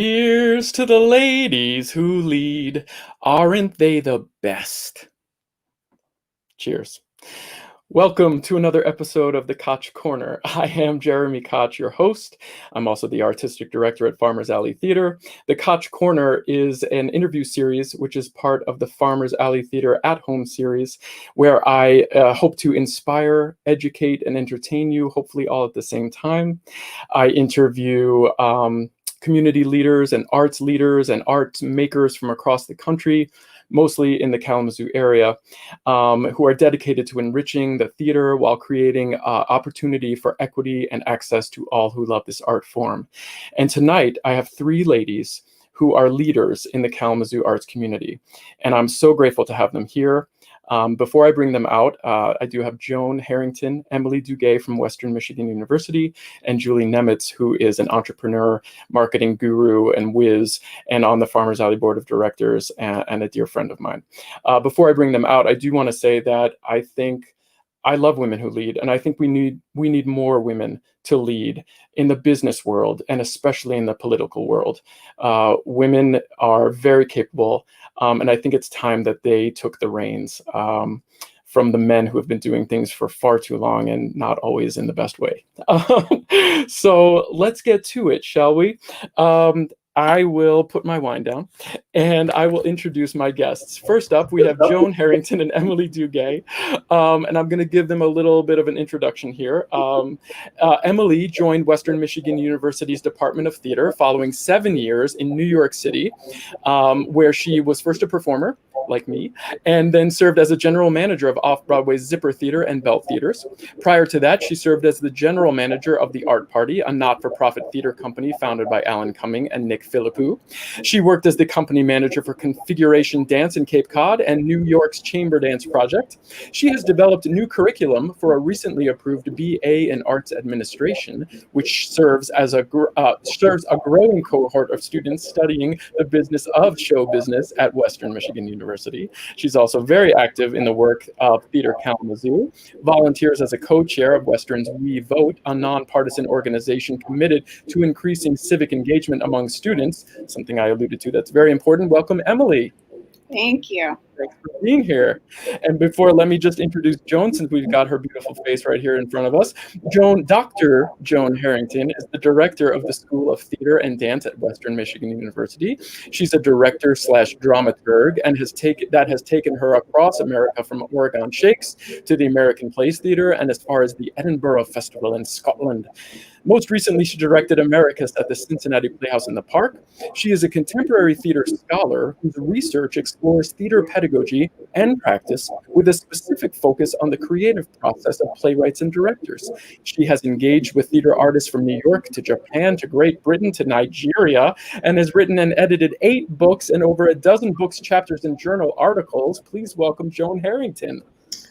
Here's to the ladies who lead. Aren't they the best? Cheers. Welcome to another episode of the Koch Korner. I am Jeremy Koch, your host. I'm also the artistic director at Farmers Alley Theater. The Koch Korner is an interview series which is part of the Farmers Alley Theater at Home series, where I hope to inspire, educate, and entertain you, hopefully all at the same time. I interview community leaders and arts leaders and art makers from across the country, mostly in the Kalamazoo area, who are dedicated to enriching the theater while creating opportunity for equity and access to all who love this art form. And tonight, I have three ladies who are leaders in the Kalamazoo arts community. And I'm so grateful to have them here. Before I bring them out, I do have Joan Harrington, Emily Duguay from Western Michigan University, and Julie Nemets, who is an entrepreneur, marketing guru, and whiz, and on the Farmers Alley Board of Directors, and a dear friend of mine. Before I bring them out, I do want to say that I think I love women who lead, and I think we need more women to lead in the business world, and especially in the political world. Women are very capable, and I think it's time that they took the reins from the men who have been doing things for far too long and not always in the best way. So let's get to it, shall we? I will put my wine down and I will introduce my guests. First up, we have Joan Harrington and Emily Duguay, and I'm going to give them a little bit of an introduction here. Emily joined Western Michigan University's Department of Theater following 7 years in New York City, where she was first a performer, like me, and then served as a general manager of Off-Broadway's Zipper Theater and Belt Theaters. Prior to that, she served as the general manager of the Art Party, a not-for-profit theater company founded by Alan Cumming and Nick Philippou. She worked as the company manager for Configuration Dance in Cape Cod and New York's Chamber Dance Project. She has developed a new curriculum for a recently approved BA in Arts Administration, which serves as a growing cohort of students studying the business of show business at Western Michigan University. She's also very active in the work of Theater Kalamazoo, volunteers as a co-chair of Western's We Vote, a nonpartisan organization committed to increasing civic engagement among students, something I alluded to that's very important. Welcome, Emily. Thank you. Thanks for being here. And let me just introduce Joan, since we've got her beautiful face right here in front of us. Dr. Joan Harrington is the director of the School of Theater and Dance at Western Michigan University. She's a director/dramaturg and has taken her across America, from Oregon Shakes to the American Place Theater and as far as the Edinburgh Festival in Scotland. Most recently, she directed Americus at the Cincinnati Playhouse in the Park. She is a contemporary theater scholar whose research explores theater pedagogy and practice with a specific focus on the creative process of playwrights and directors. She has engaged with theater artists from New York to Japan to Great Britain to Nigeria, and has written and edited 8 books and over a dozen books, chapters, and journal articles. Please welcome Joan Harrington.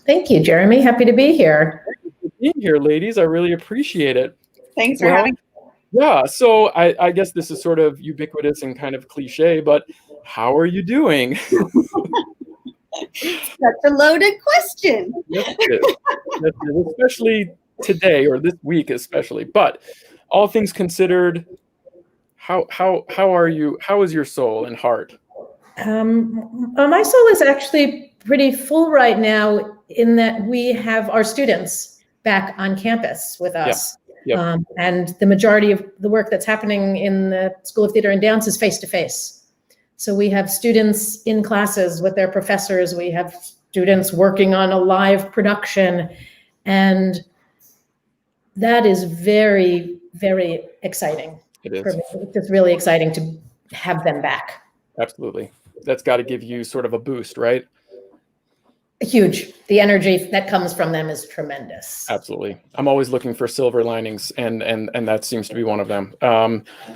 Thank you, Jeremy. Happy to be here. Thank you for being here, ladies. I really appreciate it. Thanks for having me. Yeah, so I guess this is sort of ubiquitous and kind of cliche, but how are you doing? That's a loaded question. Yes, it is. Yes, it is. Especially today, or this week especially. But all things considered, how are you? How is your soul and heart? My soul is actually pretty full right now, in that we have our students back on campus with us. Yep. And the majority of the work that's happening in the School of Theater and Dance is face-to-face. So we have students in classes with their professors. We have students working on a live production. And that is very, very exciting. It is. For me. It's just really exciting to have them back. Absolutely. That's got to give you sort of a boost, right? Huge. The energy that comes from them is tremendous. Absolutely. I'm always looking for silver linings, and that seems to be one of them.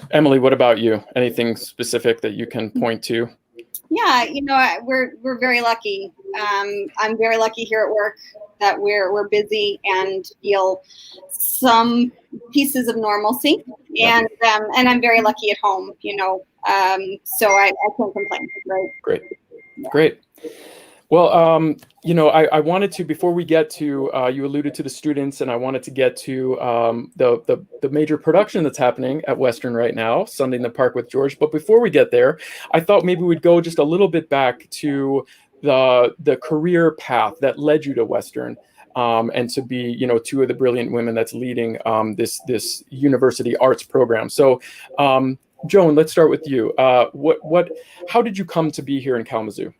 Emily, what about you? Anything specific that you can point to? Yeah, we're very lucky. I'm very lucky here at work that we're busy and feel some pieces of normalcy, and I'm very lucky at home. So I can't complain. Right? Great. Well, you know, I wanted to, before we get to, you alluded to the students, and I wanted to get to the major production that's happening at Western right now, Sunday in the Park with George. But before we get there, I thought maybe we'd go just a little bit back to the career path that led you to Western, and to be, you know, two of the brilliant women that's leading this university arts program. So, Joan, let's start with you. How did you come to be here in Kalamazoo?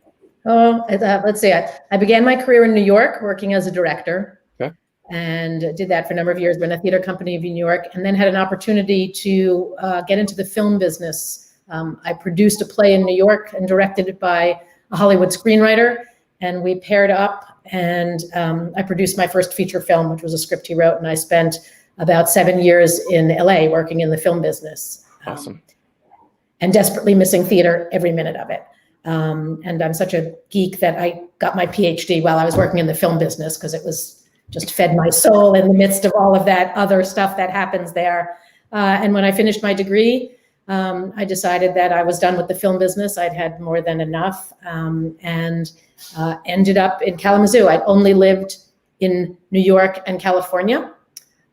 Oh, let's see. I began my career in New York working as a director. Okay. And did that for a number of years, ran a theater company in New York, and then had an opportunity to get into the film business. I produced a play in New York and directed it by a Hollywood screenwriter, and we paired up, and I produced my first feature film, which was a script he wrote, and I spent about 7 years in LA working in the film business. Awesome. And desperately missing theater every minute of it. And I'm such a geek that I got my PhD while I was working in the film business, because it was just fed my soul in the midst of all of that other stuff that happens there. And when I finished my degree, I decided that I was done with the film business. I'd had more than enough, and ended up in Kalamazoo. I'd only lived in New York and California.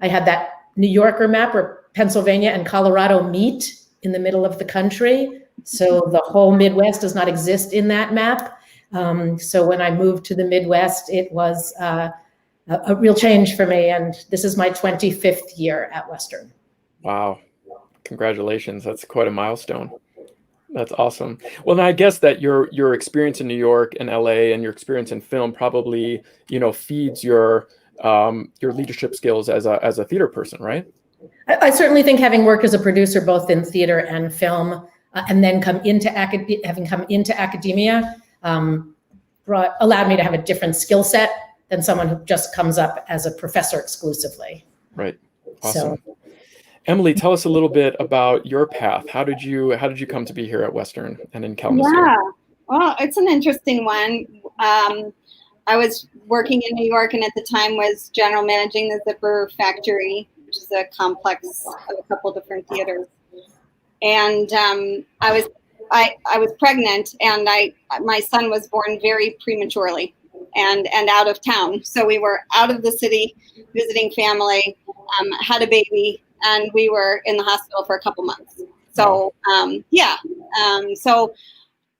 I had that New Yorker map where Pennsylvania and Colorado meet in the middle of the country. So the whole Midwest does not exist in that map. So when I moved to the Midwest, it was a real change for me. And this is my 25th year at Western. Wow. Congratulations. That's quite a milestone. That's awesome. Well, now I guess that your experience in New York and LA and your experience in film probably, you know, feeds your leadership skills as a theater person, right? I certainly think having worked as a producer, both in theater and film, and then having come into academia, allowed me to have a different skill set than someone who just comes up as a professor exclusively. Right. Awesome. So, Emily, tell us a little bit about your path. How did you come to be here at Western and in Kalamazoo? Yeah, well, it's an interesting one. I was working in New York, and at the time was general managing the Zipper Factory, which is a complex of a couple different theaters. And I was pregnant, and my son was born very prematurely and out of town. So we were out of the city visiting family, had a baby, and we were in the hospital for a couple months. So so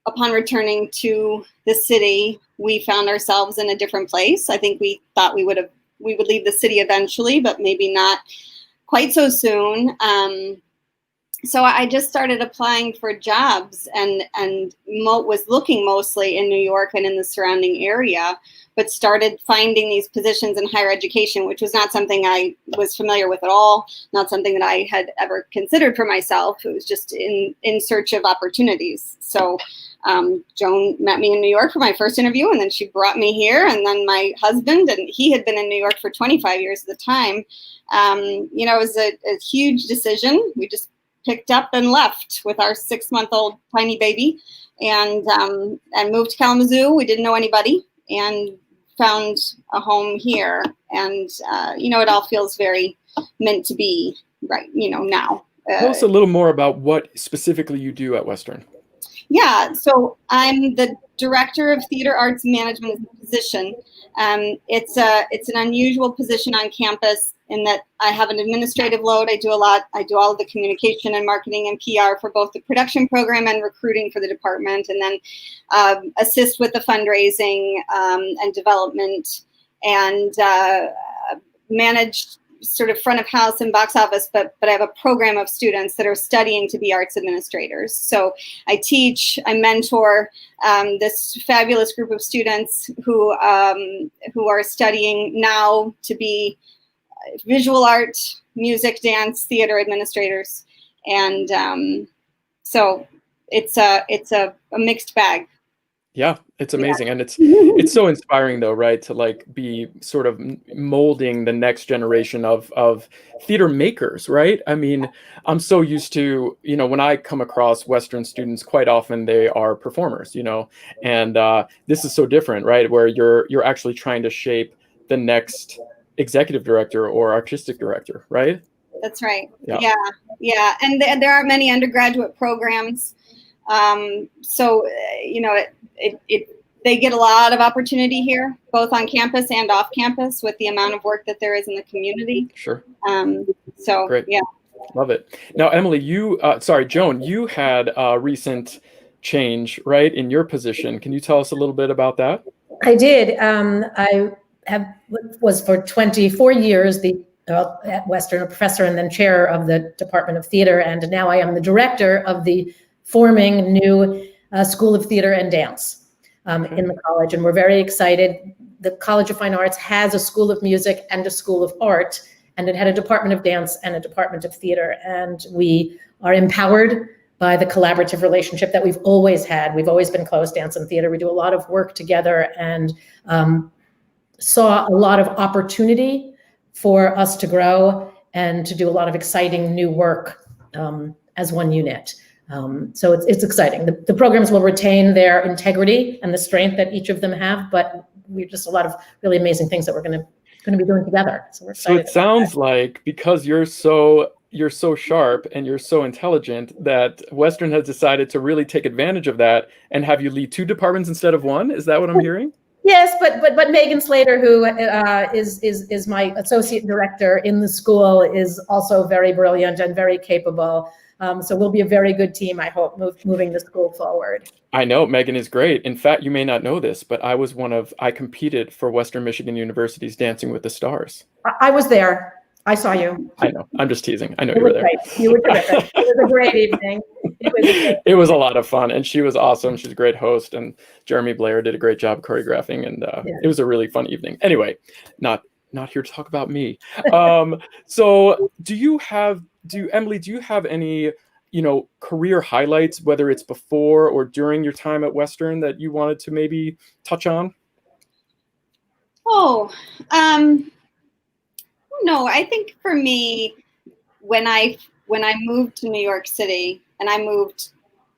upon returning to the city, we found ourselves in a different place. I think we thought we would leave the city eventually, but maybe not quite so soon. So I just started applying for jobs and was looking mostly in New York and in the surrounding area, but started finding these positions in higher education, which was not something I was familiar with at all, not something that I had ever considered for myself. It was just in search of opportunities. So Joan met me in New York for my first interview, and then she brought me here, and then my husband, and he had been in New York for 25 years at the time. You know, it was a huge decision. We just picked up and left with our 6-month-old tiny baby, and moved to Kalamazoo. We didn't know anybody, and found a home here. And you know, it all feels very meant to be, right? You know, now. Tell us a little more about what specifically you do at Western. Yeah, so I'm the director of theater arts management position. It's an unusual position on campus in that I have an administrative load. I do a lot. I do all of the communication and marketing and PR for both the production program and recruiting for the department, and then assist with the fundraising and development, and manage sort of front of house and box office, but I have a program of students that are studying to be arts administrators. So I teach, I mentor this fabulous group of students who are studying now to be visual art, music, dance, theater administrators. And so it's a mixed bag. Yeah, it's amazing. Yeah. And it's so inspiring though, right? To like be sort of molding the next generation of theater makers, right? I mean, I'm so used to, you know, when I come across Western students, quite often they are performers, you know, and this is so different, right? Where you're actually trying to shape the next executive director or artistic director, right? That's right. Yeah. And there are many undergraduate programs. So, you know, it they get a lot of opportunity here, both on campus and off campus, with the amount of work that there is in the community. Sure. So great. Yeah. Love it. Now, Emily, Joan, you had a recent change, right, in your position. Can you tell us a little bit about that? I did. I was for 24 years at Western a professor and then chair of the Department of Theater, and now I am the director of the forming new School of Theater and Dance in the college, and we're very excited. The College of Fine Arts has a School of Music and a School of Art, and it had a Department of Dance and a Department of Theater, and we are empowered by the collaborative relationship that we've always had. We've always been close, dance and theater. We do a lot of work together, and saw a lot of opportunity for us to grow and to do a lot of exciting new work as one unit. So it's exciting. The programs will retain their integrity and the strength that each of them have, but we're just a lot of really amazing things that we're going to be doing together. So we're excited. So it sounds like, because you're so sharp and you're so intelligent, that Western has decided to really take advantage of that and have you lead 2 departments instead of 1. Is that what I'm hearing? Yes, but Megan Slater, who is my associate director in the school, is also very brilliant and very capable. So we'll be a very good team, I hope, moving the school forward. I know Megan is great. In fact, you may not know this, but I competed for Western Michigan University's Dancing with the Stars. I was there. I saw you. I know. I'm just teasing. I know you were there. Great. You were terrific. It was a great evening. It was a lot of fun, and she was awesome. She's a great host, and Jeremy Blair did a great job choreographing, and It was a really fun evening. Anyway, not here to talk about me. So Emily, do you have any, career highlights, whether it's before or during your time at Western, that you wanted to maybe touch on? No, I think for me, when I moved to New York City, and I moved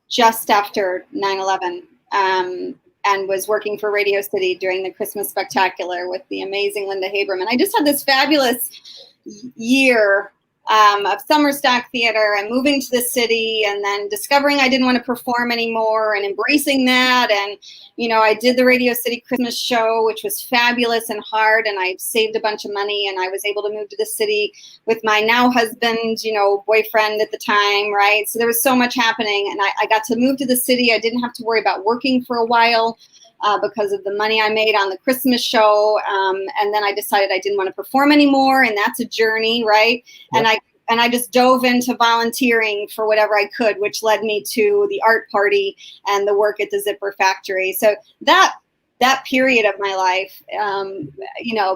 just after 9/11, and was working for Radio City during the Christmas Spectacular with the amazing Linda Haberman. I just had this fabulous year of summer stock theater and moving to the city, and then discovering I didn't want to perform anymore and embracing that. And, I did the Radio City Christmas show, which was fabulous and hard. And I saved a bunch of money, and I was able to move to the city with my now husband, boyfriend at the time. Right. So there was so much happening, and I got to move to the city. I didn't have to worry about working for a while. Because of the money I made on the Christmas show. And then I decided I didn't want to perform anymore. And that's a journey, right? Yeah. And I just dove into volunteering for whatever I could, which led me to the art party and the work at the Zipper Factory. So that period of my life,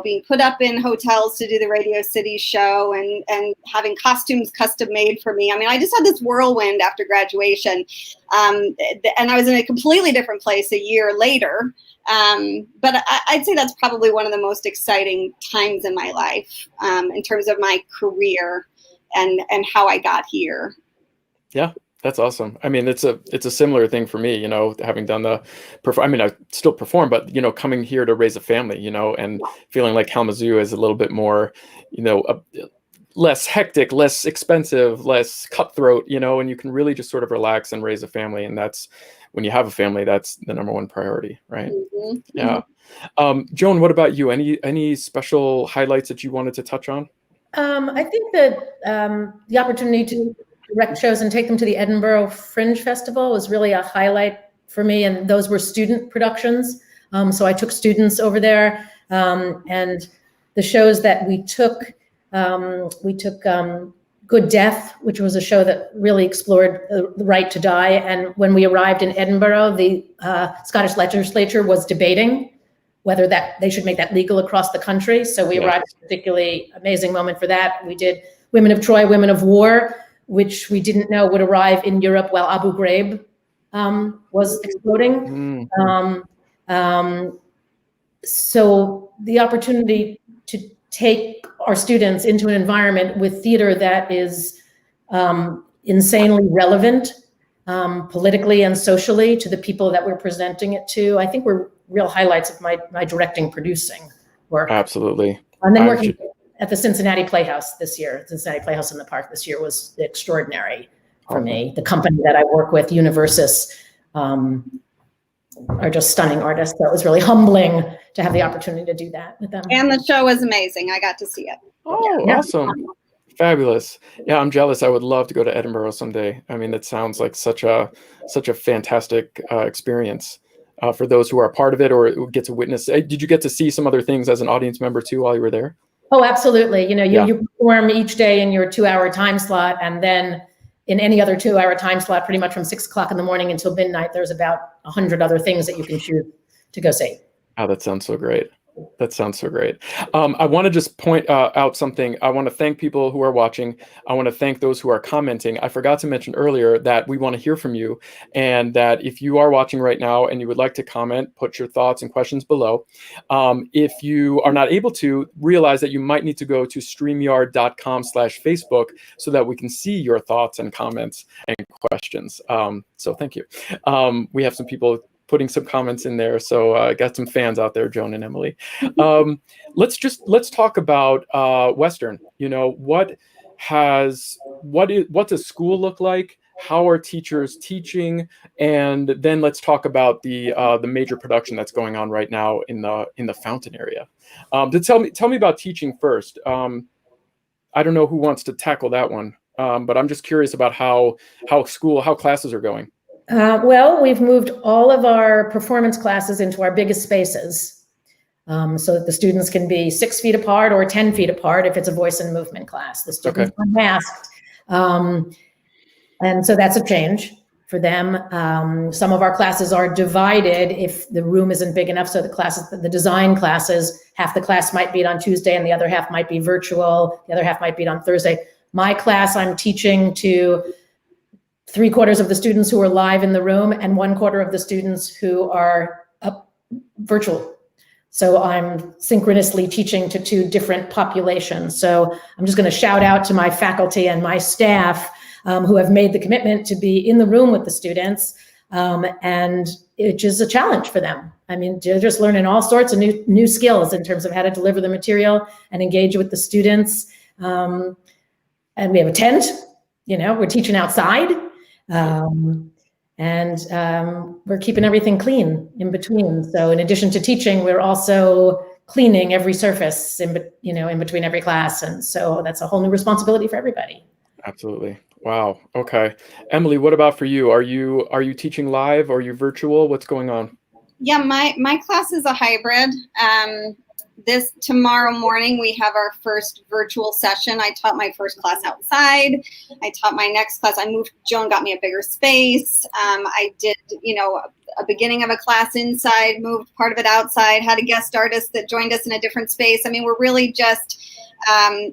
being put up in hotels to do the Radio City show and having costumes custom made for me. I mean, I just had this whirlwind after graduation. And I was in a completely different place a year later. But I'd say that's probably one of the most exciting times in my life in terms of my career and how I got here. Yeah. That's awesome. I mean, it's a similar thing for me, having done I still perform, but, coming here to raise a family, and feeling like Kalamazoo is a little bit more, less hectic, less expensive, less cutthroat, and you can really just sort of relax and raise a family. And that's, when you have a family, that's the number one priority, right? Mm-hmm. Yeah. Joan, what about you? Any special highlights that you wanted to touch on? I think that the opportunity to direct shows and take them to the Edinburgh Fringe Festival was really a highlight for me, and those were student productions. So I took students over there, and the shows that we took Good Death, which was a show that really explored the right to die. And when we arrived in Edinburgh, the Scottish legislature was debating whether that they should make that legal across the country. So we arrived at a particularly amazing moment for that. We did Women of Troy, Women of War, which we didn't know would arrive in Europe while Abu Ghraib was exploding. So the opportunity to take our students into an environment with theater that is insanely relevant politically and socially to the people that we're presenting it to, I think were real highlights of my directing, producing work. Absolutely. And then working at the Cincinnati Playhouse this year, Cincinnati Playhouse in the Park this year was extraordinary for me. The company that I work with, Universus, are just stunning artists. So it was really humbling to have the opportunity to do that with them. And the show was amazing. I got to see it. Oh, Yeah. awesome. Fabulous. Yeah, I'm jealous. I would love to go to Edinburgh someday. I mean, that sounds like such a fantastic experience for those who are a part of it or get to witness. Did you get to see some other things as an audience member too while you were there? Oh, absolutely. You know, Yeah. you perform each day in your 2-hour time slot, and then in any other 2-hour time slot, pretty much from 6 o'clock in the morning until midnight, there's about 100 other things that you can choose to go see. Oh, that sounds so great. That sounds so great. I want to just point out something. I want to thank people who are watching. I want to thank those who are commenting. I forgot to mention earlier that we want to hear from you, and that if you are watching right now and you would like to comment, put your thoughts and questions below. If you are not able to, realize that you might need to go to streamyard.com/Facebook so that we can see your thoughts and comments and questions. So thank you. We have some people putting some comments in there. So I got some fans out there, Joan and Emily. Let's talk about Western. You know, what does school look like? How are teachers teaching? And then let's talk about the major production that's going on right now in the Fountain area. Tell me about teaching first. I don't know who wants to tackle that one, but I'm just curious about how classes are going. Well, we've moved all of our performance classes into our biggest spaces, so that the students can be 6 feet apart or 10 feet apart if it's a voice and movement class. The students are masked. And so that's a change for them. Some of our classes are divided if the room isn't big enough. So the design classes, half the class might be on Tuesday and the other half might be virtual. The other half might be on Thursday. My class, I'm teaching to 3/4 of the students who are live in the room and 1/4 of the students who are virtual. So I'm synchronously teaching to 2 different populations. So I'm just going to shout out to my faculty and my staff who have made the commitment to be in the room with the students. And it is a challenge for them. I mean, they're just learning all sorts of new skills in terms of how to deliver the material and engage with the students. And we have a tent, you know, we're teaching outside. We're keeping everything clean in between. So in addition to teaching, we're also cleaning every surface in between every class. And so that's a whole new responsibility for everybody. Absolutely. Wow. Okay. Emily, what about for you? Are you teaching live? Are you virtual? What's going on? Yeah, my class is a hybrid. Tomorrow morning, we have our first virtual session. I taught my first class outside. I taught my next class. Joan got me a bigger space. I did, a beginning of a class inside, moved part of it outside, had a guest artist that joined us in a different space. I mean, we're really just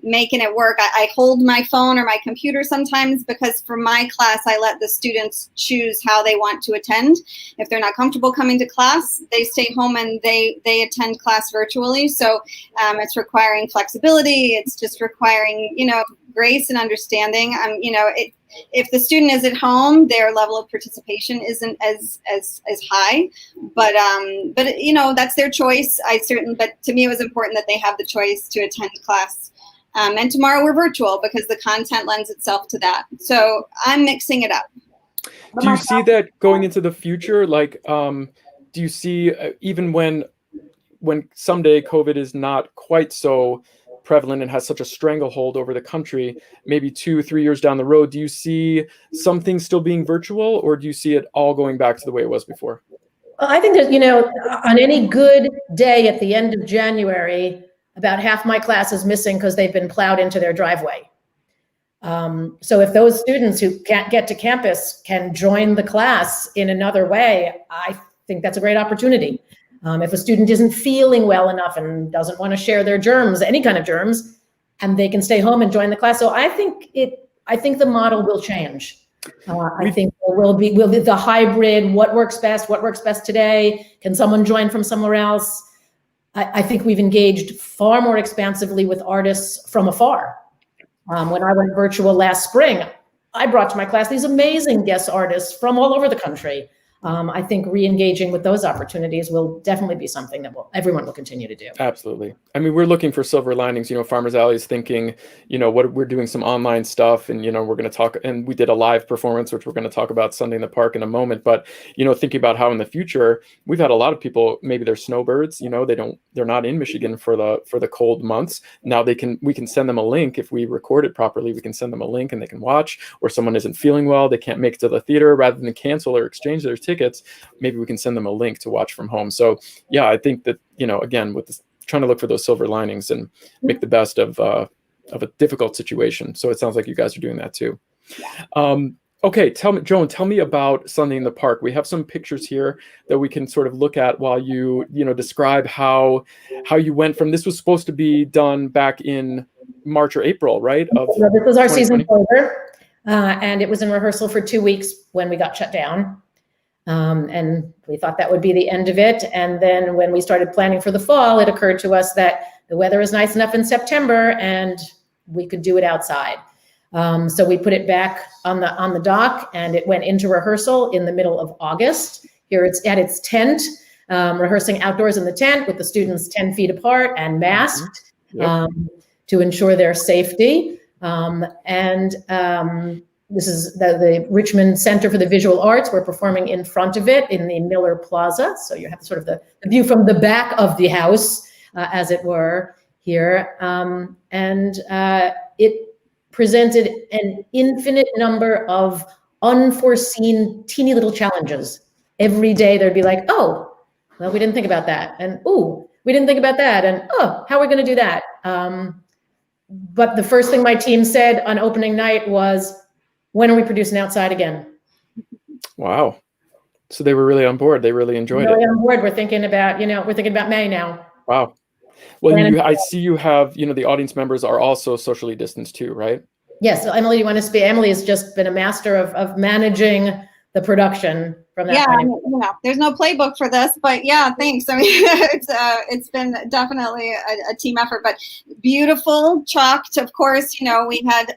making it work. I hold my phone or my computer sometimes because for my class, I let the students choose how they want to attend. If they're not comfortable coming to class, they stay home and they attend class virtually. So it's requiring flexibility. It's just requiring, grace and understanding. If the student is at home, their level of participation isn't as high, but that's their choice. But to me, it was important that they have the choice to attend class. And tomorrow we're virtual because the content lends itself to that. So I'm mixing it up. Do you see that going into the future? Like, do you see even when someday COVID is not quite so prevalent and has such a stranglehold over the country, maybe 2-3 years down the road, do you see some things still being virtual, or do you see it all going back to the way it was before? I think that, on any good day at the end of January, about half my class is missing because they've been plowed into their driveway. So if those students who can't get to campus can join the class in another way, I think that's a great opportunity. If a student isn't feeling well enough and doesn't want to share their germs, any kind of germs, and they can stay home and join the class. So I think the model will change. I think there will be the hybrid, what works best today. Can someone join from somewhere else? I think we've engaged far more expansively with artists from afar. When I went virtual last spring, I brought to my class these amazing guest artists from all over the country. I think re-engaging with those opportunities will definitely be something that everyone will continue to do. Absolutely. I mean, we're looking for silver linings. Farmers Alley is thinking, what we're doing some online stuff, and we're going to talk. And we did a live performance, which we're going to talk about Sunday in the Park in a moment. But thinking about how in the future we've had a lot of people. Maybe they're snowbirds. They're not in Michigan for the cold months. Now we can send them a link if we record it properly. We can send them a link and they can watch. Or someone isn't feeling well, they can't make it to the theater, rather than cancel or exchange their tickets. Maybe we can send them a link to watch from home. So yeah, I think that again, with this, trying to look for those silver linings and make the best of a difficult situation. So it sounds like you guys are doing that too. Okay, Joan, tell me about Sunday in the Park. We have some pictures here that we can sort of look at while you describe how you went from, this was supposed to be done back in March or April, right? This was our season closer, and it was in rehearsal for 2 weeks when we got shut down. And we thought that would be the end of it. And then when we started planning for the fall, it occurred to us that the weather is nice enough in September and we could do it outside. So we put it back on the dock, and it went into rehearsal in the middle of August. Here it's at its tent, rehearsing outdoors in the tent with the students 10 feet apart and masked to ensure their safety. This is the Richmond Center for the Visual Arts. We're performing in front of it in the Miller Plaza. So you have sort of the view from the back of the house, as it were, here. It presented an infinite number of unforeseen teeny little challenges. Every day there'd be like, oh, well, we didn't think about that. And, ooh, we didn't think about that. And, oh, how are we going to do that? But the first thing my team said on opening night was, when are we producing outside again? Wow. So they were really on board. They really enjoyed it. On board. We're thinking about May now. Wow. Well, I see you have, the audience members are also socially distanced too, right? Yes. So Emily, do you want to speak? Emily has just been a master of managing the production from that point. There's no playbook for this, but yeah, thanks. I mean, it's been definitely a team effort, but beautiful, chalked. Of course, we had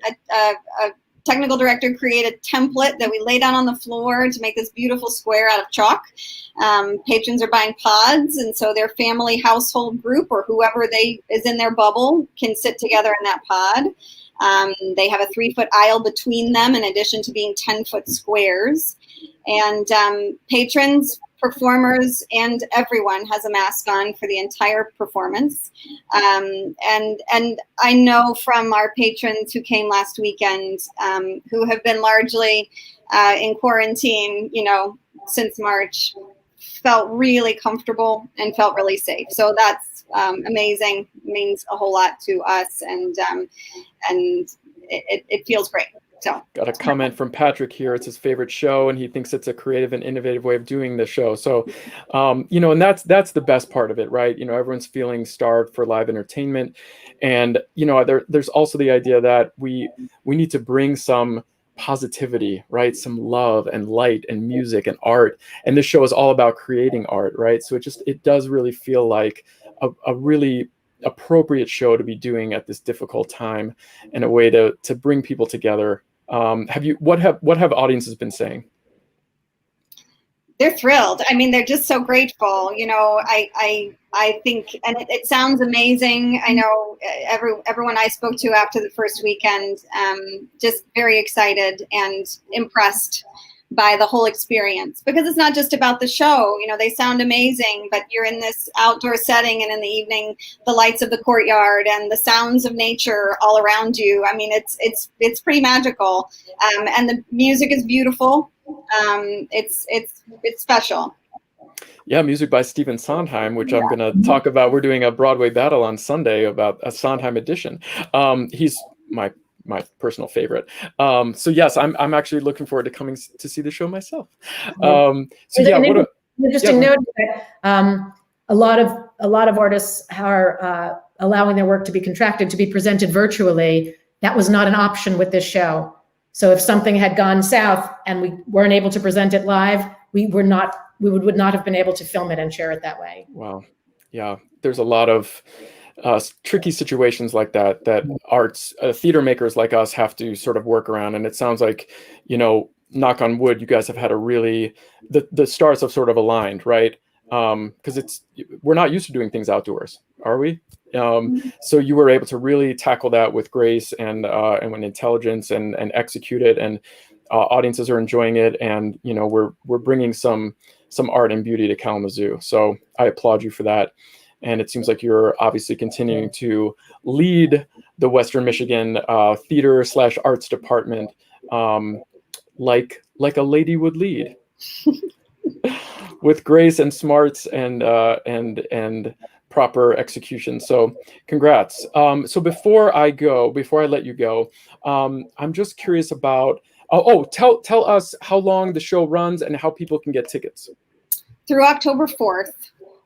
a technical director create a template that we lay down on the floor to make this beautiful square out of chalk. Patrons are buying pods, and so their family household group or whoever is in their bubble can sit together in that pod. They have a 3-foot aisle between them in addition to being 10-foot squares. And patrons, performers, and everyone has a mask on for the entire performance. And I know from our patrons who came last weekend, who have been largely in quarantine, since March, felt really comfortable and felt really safe. So that's amazing. It means a whole lot to us, and it feels great. So got a comment from Patrick here. It's his favorite show, and he thinks it's a creative and innovative way of doing the show. So, and that's the best part of it, right? Everyone's feeling starved for live entertainment, and there's also the idea that we need to bring some positivity, right? Some love and light and music and art. And this show is all about creating art, right? So it does really feel like a really appropriate show to be doing at this difficult time, and a way to bring people together. What have audiences been saying? They're thrilled. I mean, they're just so grateful. I think, and it sounds amazing. I know everyone I spoke to after the first weekend, just very excited and impressed by the whole experience, because it's not just about the show. They sound amazing, but you're in this outdoor setting, and in the evening, the lights of the courtyard and the sounds of nature all around you. I mean, it's pretty magical, and the music is beautiful. It's special. Yeah, music by Stephen Sondheim, which I'm going to talk about. We're doing a Broadway battle on Sunday about a Sondheim edition. He's my personal favorite. So yes, I'm actually looking forward to coming to see the show myself. Interesting note that a lot of artists are allowing their work to be contracted, to be presented virtually. That was not an option with this show. So if something had gone south and we weren't able to present it live, we would not have been able to film it and share it that way. Wow. Yeah, there's a lot of tricky situations like that arts theater makers like us have to sort of work around. And it sounds like knock on wood, you guys have had a really, the stars have sort of aligned, right? Because we're not used to doing things outdoors, are we? So you were able to really tackle that with grace and with intelligence and execute it, and audiences are enjoying it, and we're bringing some art and beauty to Kalamazoo. So I applaud you for that. And it seems like you're obviously continuing to lead the Western Michigan theater / arts department like a lady would lead, with grace and smarts and proper execution. So congrats. So before I let you go, I'm just curious about, tell us how long the show runs and how people can get tickets. Through October 4th.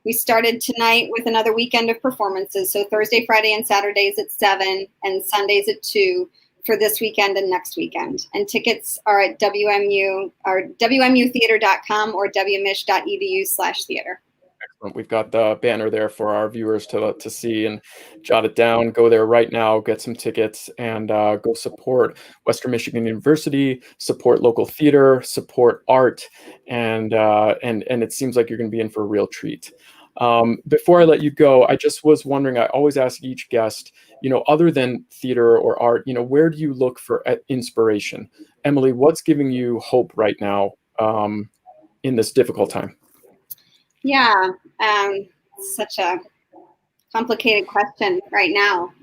We started tonight with another weekend of performances. So Thursday, Friday, and Saturdays at 7 and Sundays at 2 for this weekend and next weekend. And tickets are at WMUtheater.com or wmich.edu/theater. Excellent. We've got the banner there for our viewers to see and jot it down. Go there right now, get some tickets, and go support Western Michigan University, support local theater, support art, and it seems like you're going to be in for a real treat. Before I let you go, I just was wondering, I always ask each guest, other than theater or art, where do you look for inspiration? Emily, what's giving you hope right now in this difficult time? Yeah, such a complicated question right now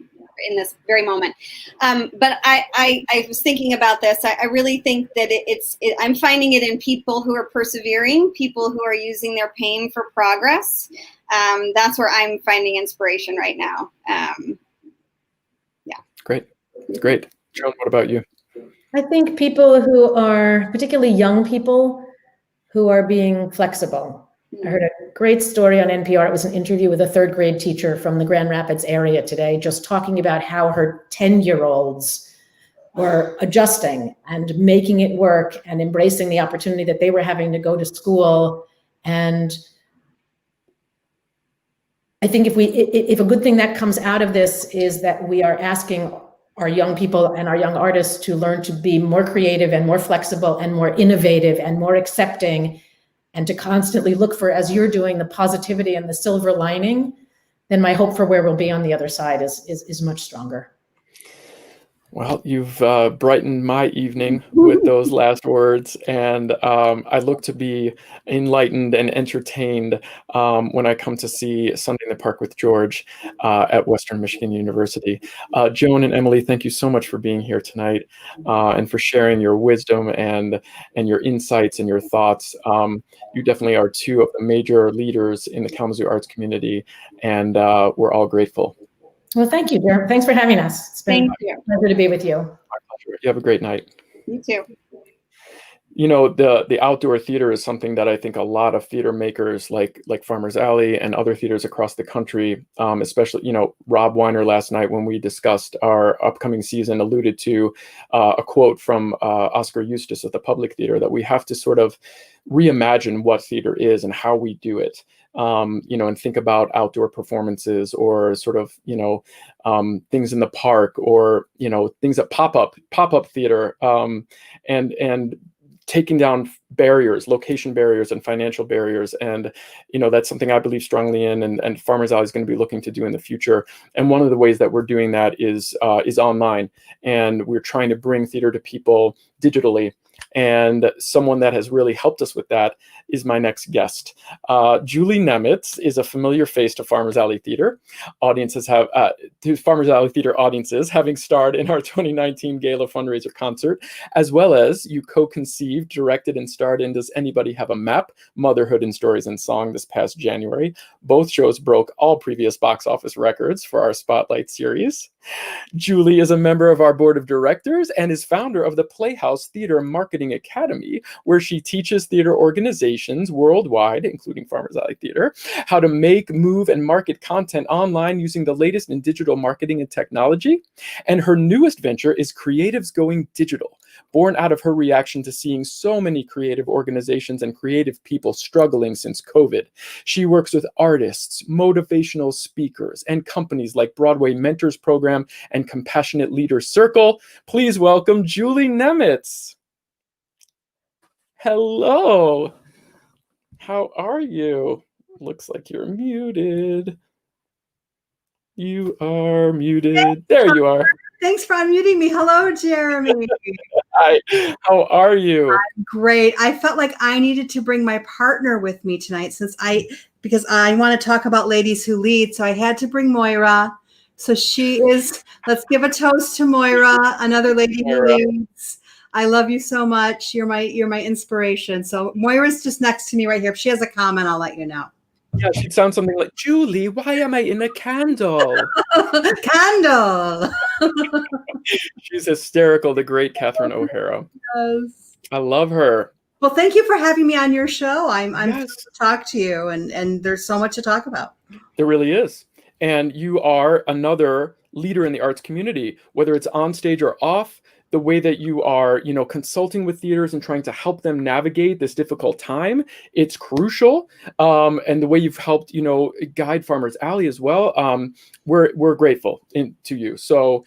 in this very moment. But I was thinking about this. I really think that I'm finding it in people who are persevering, people who are using their pain for progress. That's where I'm finding inspiration right now. Yeah. Great. Joan, what about you? I think people who are, particularly young people, who are being flexible. I heard a great story on NPR. It was an interview with a 3rd grade teacher from the Grand Rapids area today, just talking about how her 10-year-olds were adjusting and making it work and embracing the opportunity that they were having to go to school. And I think if a good thing that comes out of this is that we are asking our young people and our young artists to learn to be more creative and more flexible and more innovative and more accepting, and to constantly look for, as you're doing, the positivity and the silver lining, then my hope for where we'll be on the other side is much stronger. Well, you've brightened my evening with those last words, and I look to be enlightened and entertained when I come to see Sunday in the Park with George at Western Michigan University. Joan and Emily, thank you so much for being here tonight and for sharing your wisdom and your insights and your thoughts. You definitely are two of the major leaders in the Kalamazoo arts community, and we're all grateful. Well, thank you, Darren. Thanks for having us. It's been a pleasure to be with you. My pleasure. You have a great night. You too. The outdoor theater is something that I think a lot of theater makers like Farmers Alley and other theaters across the country, especially, Rob Weiner last night when we discussed our upcoming season alluded to a quote from Oscar Eustis at the Public Theater, that we have to sort of reimagine what theater is and how we do it. And think about outdoor performances or sort of, things in the park or, things that pop up theater, and taking down barriers, location barriers and financial barriers. And, that's something I believe strongly in, and Farmers Alley is going to be looking to do in the future. And one of the ways that we're doing that is online. And we're trying to bring theater to people digitally. And someone that has really helped us with that is my next guest. Julie Nemets is a familiar face to Farmers Alley Theater. To Farmers Alley Theater audiences, having starred in our 2019 Gala fundraiser concert, as well as you co-conceived, directed, and starred in Does Anybody Have a Map? Motherhood in Stories and Song this past January. Both shows broke all previous box office records for our Spotlight series. Julie is a member of our board of directors and is founder of the Playhouse Theater Marketing Academy, where she teaches theater organizations worldwide, including Farmers Alley Theater, how to make, move, and market content online using the latest in digital marketing and technology. And her newest venture is Creatives Going Digital, born out of her reaction to seeing so many creative organizations and creative people struggling since COVID. She works with artists, motivational speakers, and companies like Broadway Mentors Program and Compassionate Leaders Circle. Please welcome Julie Nemets. Hello. How are you? Looks like you're muted. You are muted. There you are. Thanks for unmuting me. Hello, Jeremy. Hi. How are you? Great. I felt like I needed to bring my partner with me tonight because I want to talk about ladies who lead. So I had to bring Moira. So let's give a toast to Moira, another lady who leads. I love you so much. You're my inspiration. So Moira's just next to me right here. If she has a comment, I'll let you know. Yeah, she'd sound something like, Julie, why am I in a candle? Candle. She's hysterical, the great Catherine O'Hara. Yes. I love her. Well, thank you for having me on your show. I'm Yes. thrilled to talk to you, and there's so much to talk about. There really is. And you are another leader in the arts community, whether it's on stage or off. The way that you are, consulting with theaters and trying to help them navigate this difficult time, it's crucial. And the way you've helped, guide Farmers Alley as well. We're grateful to you. So,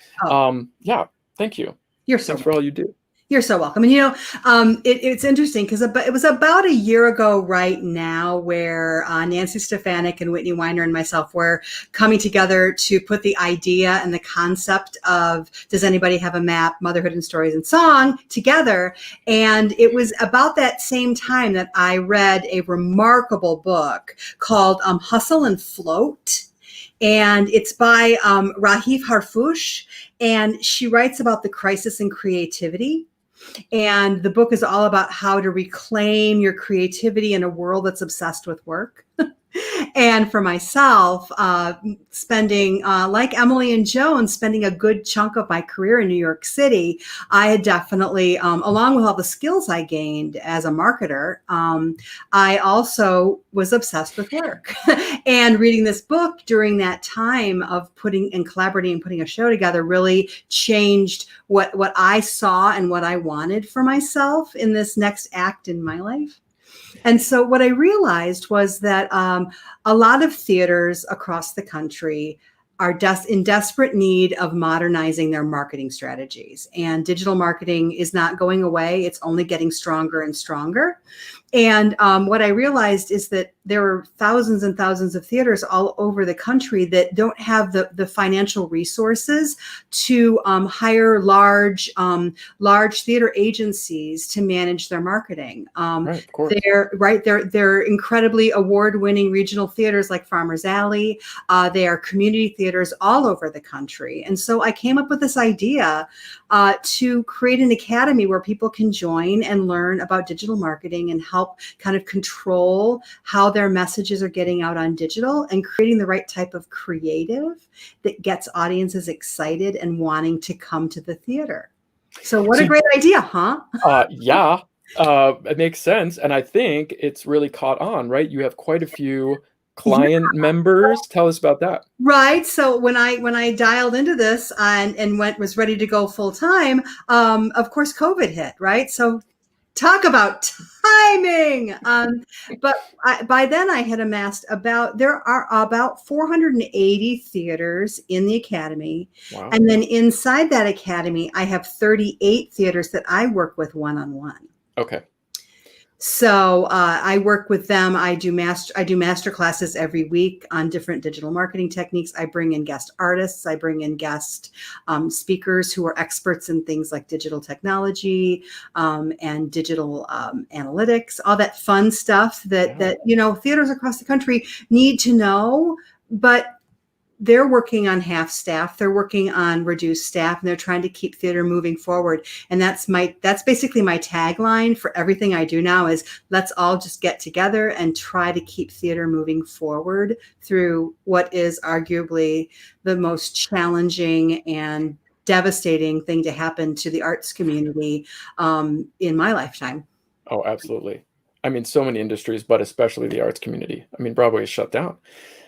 yeah, thank you. Thanks for all you do. You're so welcome. And it's interesting because it was about a year ago right now where Nancy Stefanik and Whitney Weiner and myself were coming together to put the idea and the concept of Does Anybody Have a Map? Motherhood and Stories and Song together. And it was about that same time that I read a remarkable book called Hustle and Float. And it's by Rahif Harfouch. And she writes about the crisis in creativity. And the book is all about how to reclaim your creativity in a world that's obsessed with work. And for myself, spending, like Emily and Joan, spending a good chunk of my career in New York City, I had definitely, along with all the skills I gained as a marketer, I also was obsessed with work. And reading this book during that time of putting and collaborating and putting a show together really changed what I saw and what I wanted for myself in this next act in my life. And so what I realized was that a lot of theaters across the country are in desperate need of modernizing their marketing strategies. And digital marketing is not going away. It's only getting stronger and stronger. And what I realized is that there are thousands and thousands of theaters all over the country that don't have the financial resources to hire large theater agencies to manage their marketing. Right, of course. They're incredibly award-winning regional theaters like Farmers Alley. They are community theaters all over the country. And so I came up with this idea to create an academy where people can join and learn about digital marketing and help kind of control how their messages are getting out on digital and creating the right type of creative that gets audiences excited and wanting to come to the theater. So what a great idea, huh? Yeah, it makes sense. And I think it's really caught on, right? You have quite a few client members. Tell us about that. Right. So when I dialed into this and was ready to go full time, of course, COVID hit, right? So talk about timing. But by then I had amassed there are about 480 theaters in the academy. Wow. And then inside that academy, I have 38 theaters that I work with one-on-one. Okay. So I work with them. I do master classes every week on different digital marketing techniques. I bring in guest artists. I bring in guest speakers who are experts in things like digital technology and digital analytics, all that fun stuff that theaters across the country need to know, but they're working on half staff. They're working on reduced staff, and they're trying to keep theater moving forward. And that's basically my tagline for everything I do now is let's all just get together and try to keep theater moving forward through what is arguably the most challenging and devastating thing to happen to the arts community in my lifetime. Oh, absolutely. I mean, so many industries, but especially the arts community. I mean, Broadway is shut down.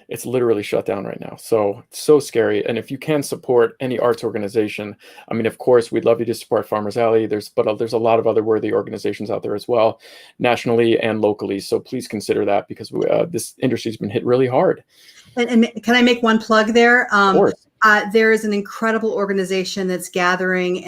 It's literally shut down right now. So it's so scary. And if you can support any arts organization, I mean, of course, we'd love you to support Farmers Alley. There's a lot of other worthy organizations out there as well, nationally and locally. So please consider that because this industry has been hit really hard. And can I make one plug there? Of course. There is an incredible organization that's gathering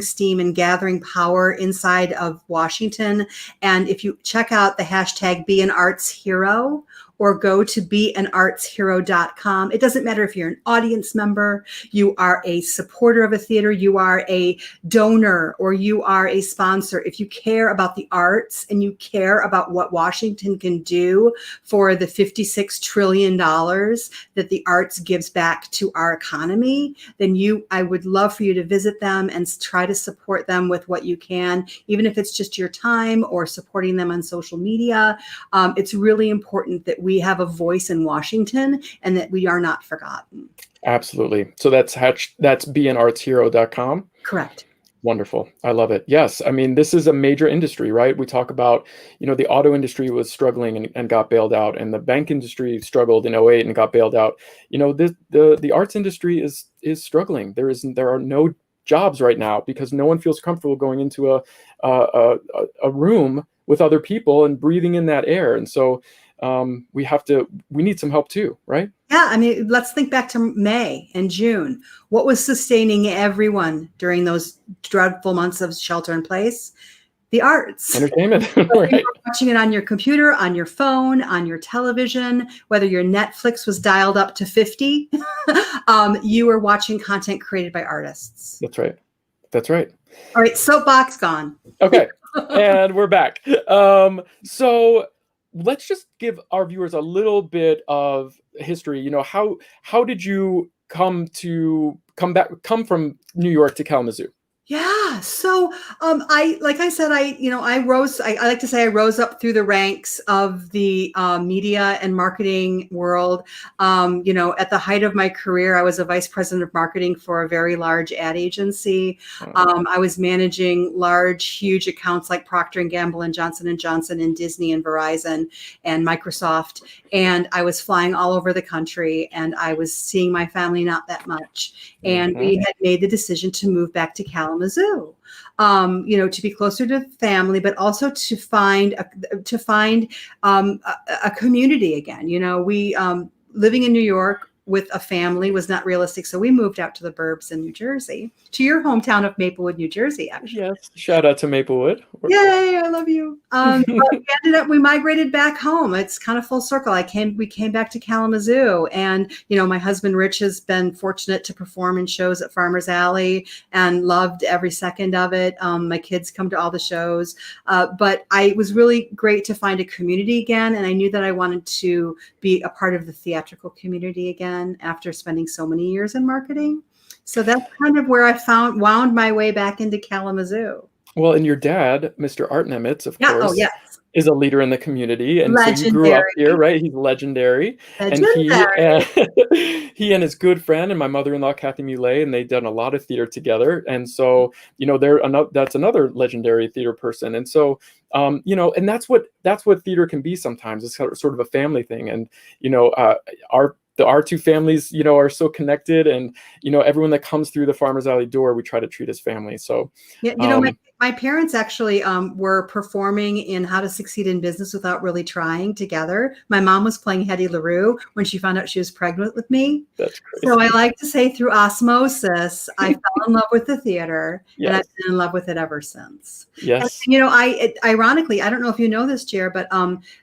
steam and gathering power inside of Washington. And if you check out the hashtag Be an Arts Hero, or go to beanartshero.com. It doesn't matter if you're an audience member, you are a supporter of a theater, you are a donor, or you are a sponsor. If you care about the arts and you care about what Washington can do for the $56 trillion that the arts gives back to our economy, then I would love for you to visit them and try to support them with what you can, even if it's just your time or supporting them on social media. It's really important that we have a voice in Washington and that we are not forgotten. Absolutely. So that's beanartshero.com. Correct. Wonderful. I love it. Yes. I mean, this is a major industry, right? We talk about, the auto industry was struggling and got bailed out, and the bank industry struggled in 2008 and got bailed out. The arts industry is struggling. There are no jobs right now because no one feels comfortable going into a room with other people and breathing in that air. And so we need some help too, right? Yeah, I mean, let's think back to May and June. What was sustaining everyone during those dreadful months of shelter in place? The arts. Entertainment. Right. You Right. were watching it on your computer, on your phone, on your television, whether your Netflix was dialed up to 50, you were watching content created by artists. That's right. That's right. All right, soapbox gone. Okay. And we're back. So let's just give our viewers a little bit of history. How did you come from New York to Kalamazoo? Yeah. So, I like to say I rose up through the ranks of the media and marketing world. At the height of my career, I was a vice president of marketing for a very large ad agency. I was managing huge accounts like Procter & Gamble and Johnson & Johnson and Disney and Verizon and Microsoft. And I was flying all over the country, and I was seeing my family not that much. And we had made the decision to move back to Kalamazoo, to be closer to family, but also to find a community again. We living in New York with a family was not realistic. So we moved out to the burbs in New Jersey, to your hometown of Maplewood, New Jersey, actually. Yes. Shout out to Maplewood. Yay, I love you. But we migrated back home. It's kind of full circle. We came back to Kalamazoo, and, my husband, Rich, has been fortunate to perform in shows at Farmers Alley and loved every second of it. My kids come to all the shows, but it was really great to find a community again. And I knew that I wanted to be a part of the theatrical community again after spending so many years in marketing. So that's kind of where I wound my way back into Kalamazoo. Well, and your dad, Mr. Art Nemets, of course, yes. is a leader in the community. And legendary. So you grew up here, right? He's legendary. And he and his good friend and my mother-in-law, Kathy Muley, and they've done a lot of theater together. And so, that's another legendary theater person. And so, and that's what theater can be sometimes. It's sort of a family thing. And, our two families, are so connected, and, everyone that comes through the Farmers Alley door, we try to treat as family. So, my parents actually were performing in How to Succeed in Business Without Really Trying together. My mom was playing Hetty LaRue when she found out she was pregnant with me. That's crazy. So I like to say through osmosis, I fell in love with the theater, and I've been in love with it ever since. Yes. And, ironically, I don't know if you know this, Jer, but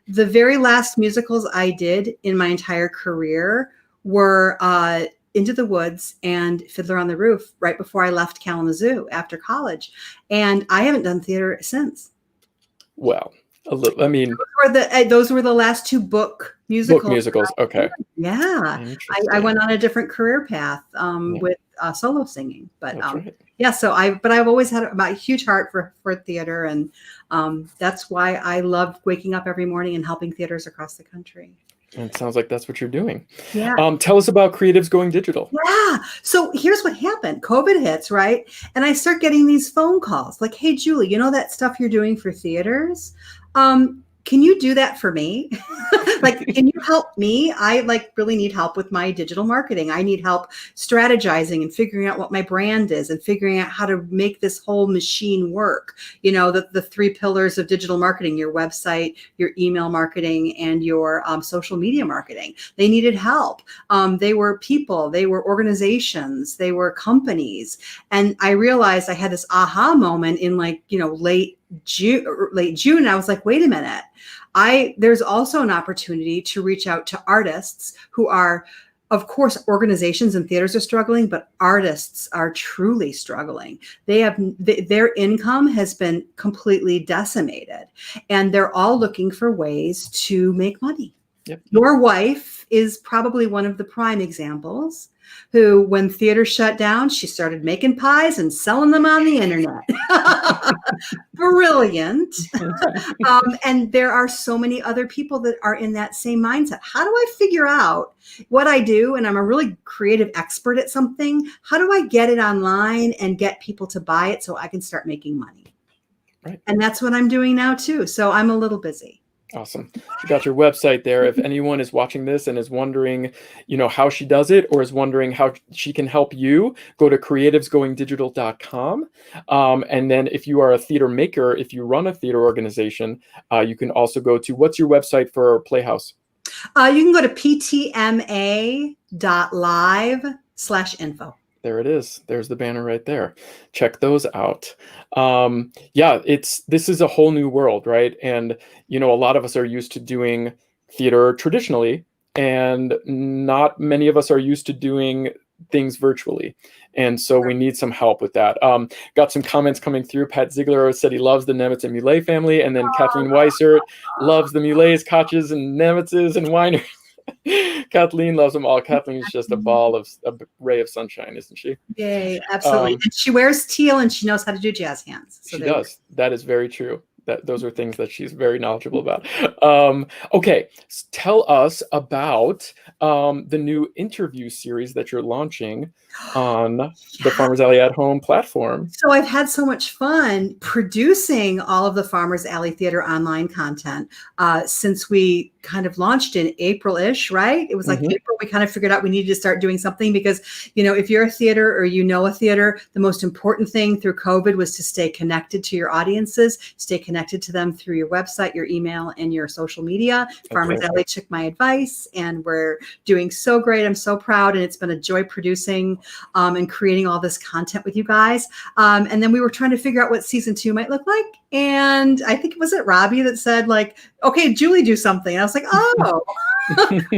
the very last musicals I did in my entire career were Into the Woods and Fiddler on the Roof right before I left Kalamazoo after college. And I haven't done theater since. Well, I mean, those were the last two book musicals. Okay. Yeah. I went on a different career path with solo singing, but right. yeah. So I've always had a huge heart for theater, and that's why I love waking up every morning and helping theaters across the country. And it sounds like that's what you're doing. Yeah. Tell us about Creatives Going Digital. Yeah. So here's what happened. COVID hits, right? And I start getting these phone calls like, hey, Julie, that stuff you're doing for theaters? Can you do that for me? Like, can you help me? I really need help with my digital marketing. I need help strategizing and figuring out what my brand is and figuring out how to make this whole machine work. The 3 pillars of digital marketing: your website, your email marketing, and your social media marketing. They needed help. They were people, they were organizations, they were companies. And I realized I had this aha moment in late June. I was like, wait a minute. There's also an opportunity to reach out to artists who are, of course, organizations and theaters are struggling, but artists are truly struggling. Their income has been completely decimated, and they're all looking for ways to make money. Yep. Your wife is probably one of the prime examples, who, when theater shut down, she started making pies and selling them on the internet. Brilliant. And there are so many other people that are in that same mindset. How do I figure out what I do? And I'm a really creative expert at something. How do I get it online and get people to buy it so I can start making money? Right. And that's what I'm doing now too. So I'm a little busy. Awesome. You got your website there. If anyone is watching this and is wondering, how she does it, or is wondering how she can help you, go to creativesgoingdigital.com. And then if you are a theater maker, if you run a theater organization, you can also go to, what's your website for Playhouse? You can go to ptma.live/info. There it is. There's the banner right there. Check those out. This is a whole new world, right? And, a lot of us are used to doing theater traditionally, and not many of us are used to doing things virtually. And so we need some help with that. Got some comments coming through. Pat Ziegler said he loves the Nemets and Muley family. And then Kathleen Weissert loves the Muleys, Koches, and Nemetses and Weiners. Kathleen loves them all. Kathleen is just a ray of sunshine, isn't she? Yay, absolutely. And she wears teal and she knows how to do jazz hands. So she does. That is very true. Those are things that she's very knowledgeable about. Okay, tell us about the new interview series that you're launching on the Farmers Alley at Home platform. So I've had so much fun producing all of the Farmers Alley Theater online content since we kind of launched in April-ish, right? It was like April, we kind of figured out we needed to start doing something because, if you're a theater or a theater, the most important thing through COVID was to stay connected to your audiences, stay connected to them through your website, your email, and your social media. Okay. Farmers Alley took my advice, and we're doing so great. I'm so proud, and it's been a joy producing and creating all this content with you guys. And then we were trying to figure out what season 2 might look like. And I think, was it Robbie that said, okay, Julie, do something. And I was like, oh, okay.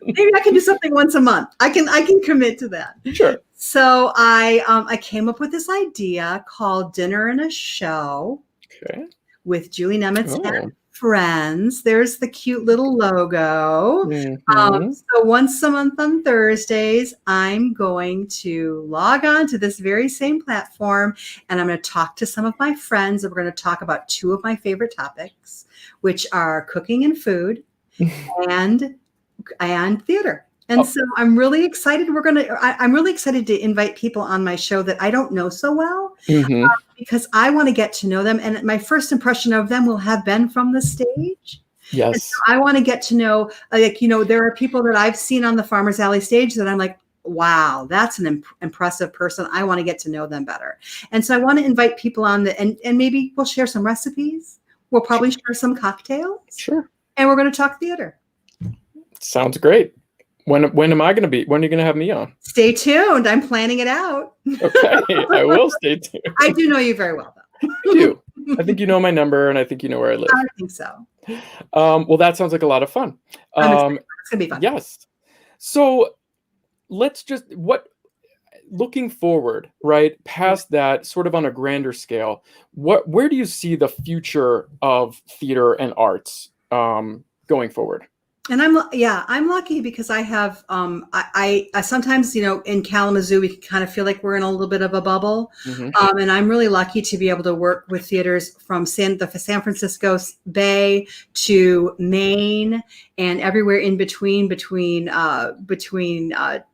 Maybe I can do something once a month. I can commit to that. Sure. So I came up with this idea called Dinner and a Show. Okay. With Julie Nemets and friends. There's the cute little logo. So once a month on Thursdays, I'm going to log on to this very same platform, and I'm going to talk to some of my friends, and we're going to talk about 2 of my favorite topics, which are cooking and food and theater. And so I'm really excited. I'm really excited to invite people on my show that I don't know so well, because I want to get to know them. And my first impression of them will have been from the stage. Yes. So I want to get to know, there are people that I've seen on the Farmers Alley stage that I'm like, wow, that's an impressive person. I want to get to know them better. And so I want to invite people on and maybe we'll share some recipes. We'll probably share some cocktails. Sure. And we're going to talk theater. Sounds great. When am I going to be? When are you going to have me on? Stay tuned. I'm planning it out. Okay, I will stay tuned. I do know you very well, though. You do. I think you know my number, and I think you know where I live. I think so. Well, that sounds like a lot of fun. It's going to be fun. Yes. So let's looking forward, right, past that, sort of on a grander scale, where do you see the future of theater and arts going forward? And I'm lucky because I have, I sometimes, in Kalamazoo, we kind of feel like we're in a little bit of a bubble. And I'm really lucky to be able to work with theaters from the San Francisco Bay to Maine and everywhere in between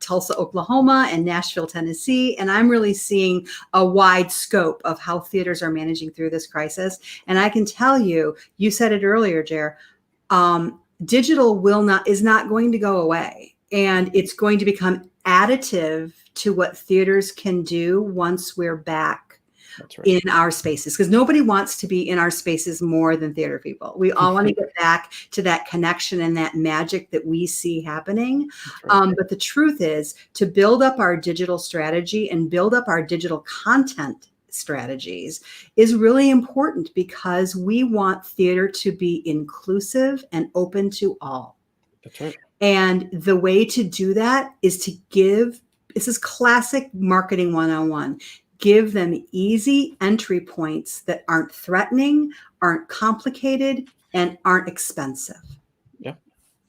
Tulsa, Oklahoma and Nashville, Tennessee. And I'm really seeing a wide scope of how theaters are managing through this crisis. And I can tell you, you said it earlier, Jer, digital is not going to go away, and it's going to become additive to what theaters can do once we're back in our spaces, because nobody wants to be in our spaces more than theater people. We all want to get back to that connection and that magic that we see happening. But the truth is, to build up our digital strategy and build up our digital content strategies is really important, because we want theater to be inclusive and open to all. That's right. And the way to do that is to this is classic marketing 101. Give them easy entry points that aren't threatening, aren't complicated, and aren't expensive. Yeah.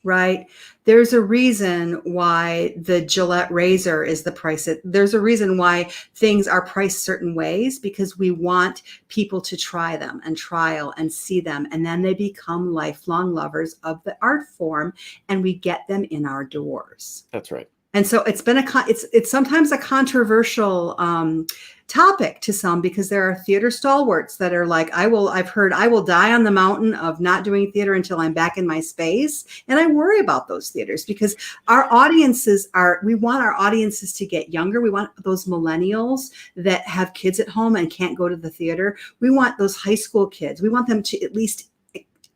Right? There's a reason why the Gillette razor is the price. There's a reason why things are priced certain ways, because we want people to try them and trial and see them. And then they become lifelong lovers of the art form, and we get them in our doors. That's right. And so it's sometimes a controversial topic to some, because there are theater stalwarts that are like, I've heard I will die on the mountain of not doing theater until I'm back in my space. And I worry about those theaters, because we want our audiences to get younger. We want those millennials that have kids at home and can't go to the theater. We want those high school kids. We want them to at least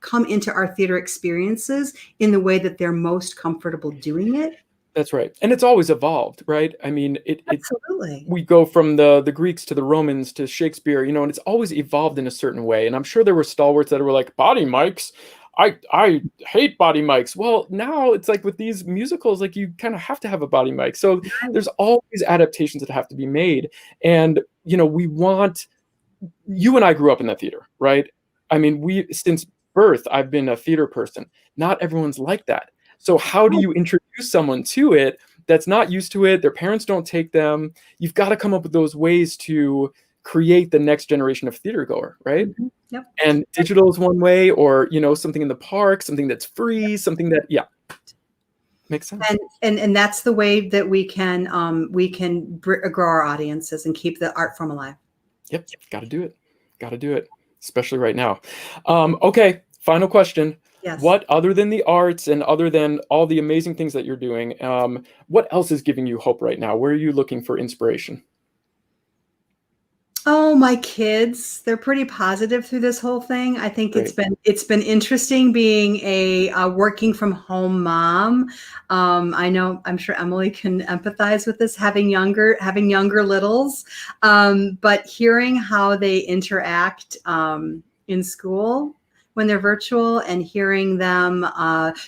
come into our theater experiences in the way that they're most comfortable doing it. That's right. And it's always evolved, right? I mean, absolutely. We go from the Greeks to the Romans to Shakespeare, and it's always evolved in a certain way. And I'm sure there were stalwarts that were like, body mics, I hate body mics. Well, now it's like with these musicals, like you kind of have to have a body mic. So there's always adaptations that have to be made. And, you and I grew up in the theater, right? I mean, since birth, I've been a theater person. Not everyone's like that. So how do you introduce someone to it that's not used to it? Their parents don't take them. You've got to come up with those ways to create the next generation of theater goer, right? Mm-hmm. Yep. And digital is one way, or, something in the park, something that's free, something that, makes sense. And that's the way that we can grow our audiences and keep the art form alive. Yep. Got to do it. Especially right now. Okay. Final question. Yes. What, other than the arts and other than all the amazing things that you're doing, what else is giving you hope right now? Where are you looking for inspiration? Oh, my kids. They're pretty positive through this whole thing. I think Great. it's been interesting being a working from home mom. I'm sure Emily can empathize with this, having younger littles, but hearing how they interact in school when they're virtual, and hearing them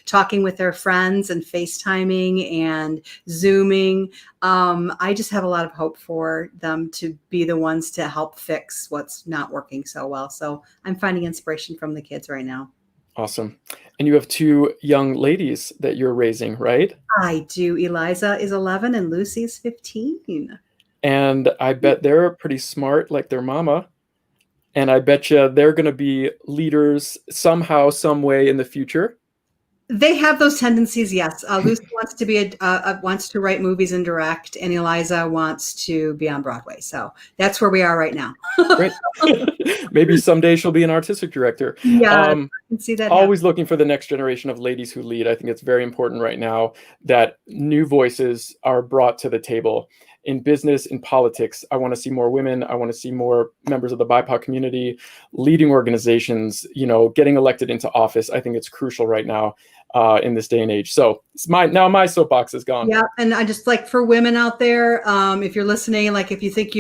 talking with their friends and FaceTiming and Zooming. I just have a lot of hope for them to be the ones to help fix what's not working so well. So I'm finding inspiration from the kids right now. Awesome. And you have 2 young ladies that you're raising, right? I do. Eliza is 11 and Lucy is 15. And I bet they're pretty smart like their mama. And I bet you they're going to be leaders somehow, some way in the future. They have those tendencies, yes. Lucy wants to wants to write movies and direct, and Eliza wants to be on Broadway. So that's where we are right now. Great. Maybe someday she'll be an artistic director. Yeah, I can see that. Always looking for the next generation of ladies who lead. I think it's very important right now that new voices are brought to the table. In business, in politics, I want to see more women. I want to see more members of the BIPOC community leading organizations, getting elected into office. I think it's crucial right now in this day and age. So my soapbox is gone. Yeah, and I just like, for women out there, if you're listening, like if you think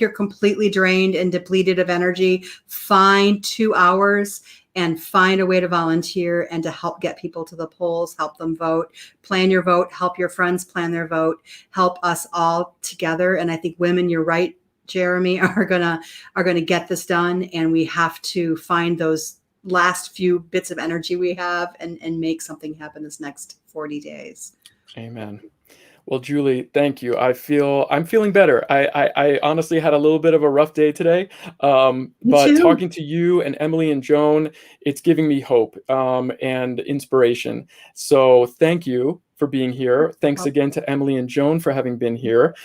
you're completely drained and depleted of energy, find 2 hours and find a way to volunteer and to help get people to the polls, help them vote, plan your vote, help your friends plan their vote, help us all together. And I think women, you're right, Jeremy, are gonna get this done. And we have to find those last few bits of energy we have and make something happen this next 40 days. Amen. Well, Julie, thank you. I'm feeling better. I honestly had a little bit of a rough day today, but talking to you and Emily and Joan, it's giving me hope and inspiration. So thank you for being here. Thanks again to Emily and Joan for having been here.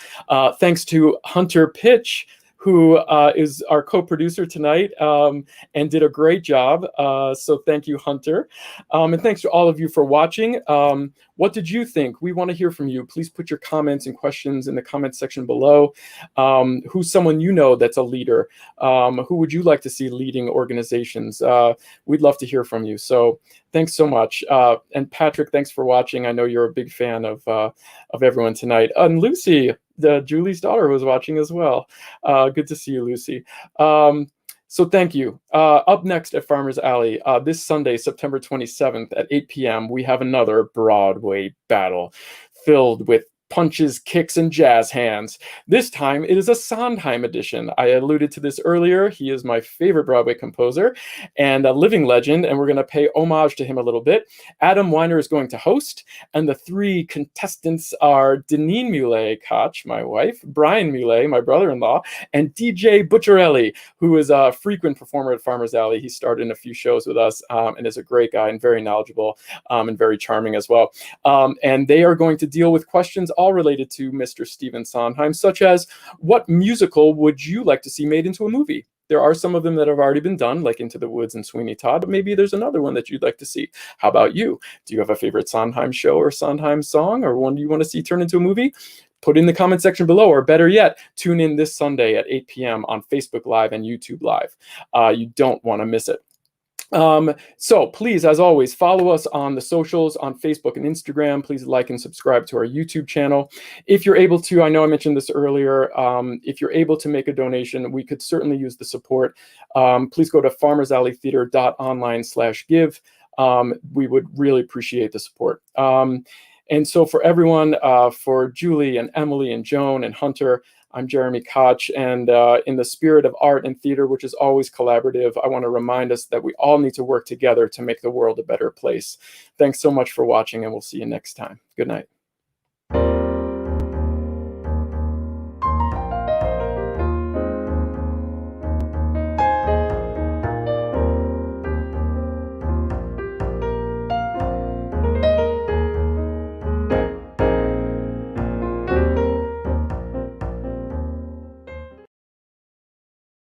Thanks to Hunter Pitch, who is our co-producer tonight and did a great job. So thank you, Hunter. And thanks to all of you for watching. What did you think? We want to hear from you. Please put your comments and questions in the comment section below. Who's someone you know that's a leader? Who would you like to see leading organizations? We'd love to hear from you. So thanks so much. And Patrick, thanks for watching. I know you're a big fan of everyone tonight. And Lucy, Julie's daughter, was watching as well. Good to see you, Lucy. So thank you. Up next at Farmers Alley, this Sunday, September 27th at 8 p.m., we have another Broadway battle filled with punches, kicks, and jazz hands. This time, it is a Sondheim edition. I alluded to this earlier. He is my favorite Broadway composer and a living legend, and we're going to pay homage to him a little bit. Adam Weiner is going to host, and the three contestants are Deneen Muley Koch, my wife, Brian Muley, my brother-in-law, and DJ Butcherelli, who is a frequent performer at Farmers Alley. He starred in a few shows with us and is a great guy and very knowledgeable and very charming as well. And they are going to deal with questions all related to Mr. Stephen Sondheim, such as, what musical would you like to see made into a movie? There are some of them that have already been done, like Into the Woods and Sweeney Todd, but maybe there's another one that you'd like to see. How about you? Do you have a favorite Sondheim show or Sondheim song, or one you want to see turn into a movie? Put in the comment section below, or better yet, tune in this Sunday at 8 p.m. on Facebook Live and YouTube Live. You don't want to miss it. So please, as always, follow us on the socials on Facebook and Instagram. Please like and subscribe to our YouTube channel. If you're able to, I know I mentioned this earlier, if you're able to make a donation, we could certainly use the support. Please go to farmersalleytheater.online/give. We would really appreciate the support. And so for everyone, for Julie and Emily and Joan and Hunter, I'm Jeremy Koch, and in the spirit of art and theater, which is always collaborative, I want to remind us that we all need to work together to make the world a better place. Thanks so much for watching, and we'll see you next time. Good night.